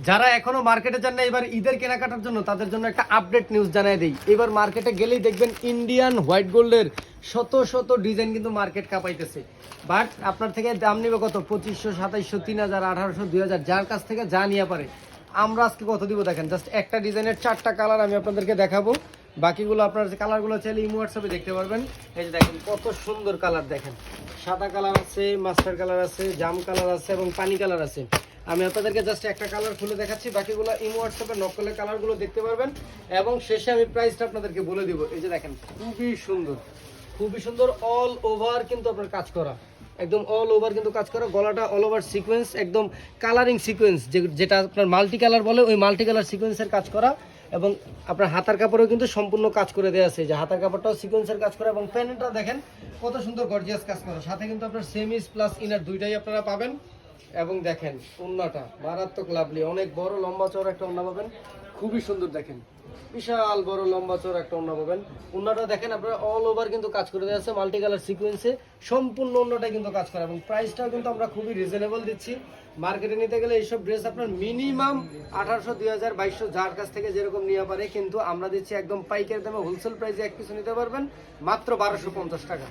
যারা এখনো মার্কেটে যান না এবার ঈদের কেনাকাটার জন্য, তাদের জন্য একটা আপডেট নিউজ জানাই দেই। এবার মার্কেটে গেলেই দেখবেন ইন্ডিয়ান হোয়াইট গোল্ডের শত শত ডিজাইন কিন্তু মার্কেট কাঁপাইতেছে। বাট আপনার থেকে দাম নিবে কত? 2500, 2700, 3000, 1800, 2000, যার কাছ থেকে যা নিয়ে পারে। আমরা আজকে কত দিব দেখেন, জাস্ট একটা ডিজাইনের 4টা কালার আমি আপনাদেরকে দেখাবো। বাকিগুলো আপনার যে কালারগুলো চাইলে ইমো হোয়াটসঅ্যাপে দেখতে পারবেন। এই যে দেখেন কত সুন্দর কালার, দেখেন সাদা কালার আছে, মাস্টার কালার আছে, জাম কালার আছে এবং পানি কালার আছে। আমি আপনাদেরকে জাস্ট একটা কালার খুলে দেখাচ্ছি, বাকিগুলো ইমো হোয়াটসঅ্যাপে নক করলে কালারগুলো দেখতে পারবেন এবং শেষে আমি প্রাইসটা আপনাদেরকে বলে দিব। এই যে দেখেন খুবই সুন্দর, খুবই সুন্দর, অল ওভার কিন্তু আপনার কাজ করা, একদম অল ওভার কিন্তু কাজ করা। গলাটা অল ওভার সিকোয়েন্স, একদম কালারিং সিকোয়েন্স, যেটা আপনার মাল্টি কালার বলে, ওই মাল্টি কালার সিকোয়েন্সের কাজ করা। এবং আপনার হাতার কাপড়েও কিন্তু সম্পূর্ণ কাজ করে দেওয়া আছে, যে হাতার কাপড়টাও সিকোয়েন্সের কাজ করা এবং প্যান্টটা দেখেন কত সুন্দর গর্জিয়াস কাজ করা। সাথে কিন্তু আপনার সেমিস প্লাস ইনার দুইটাই আপনারা পাবেন। এবং দেখেন ওন্নাটা মারাত্মক লাভলি, অনেক বড় লম্বা চওড়া একটা ওন্না পাবেন, খুবই সুন্দর। দেখেন বিশাল বড় লম্বা চওড়া একটা ওন্না পাবেন। ওন্নাটা দেখেন আপনারা অল ওভার কিন্তু কাজ করে দেওয়া আছে মাল্টি কালার সিকোয়েন্সে, সম্পূর্ণ ওন্নাটাই কিন্তু কাজ করা এবং প্রাইসটাও কিন্তু আমরা খুবই রিজনেবল দিচ্ছি। মার্কেটে নিতে গেলে এইসব ড্রেস আপনার মিনিমাম 1800, 2000, 2200, যার কাছ থেকে যেরকম নিয়ে পারে, কিন্তু আমরা দিচ্ছি একদম পাইকারি দামে হোলসেল প্রাইসে এক পিছু নিতে পারবেন মাত্র 1250 টাকা।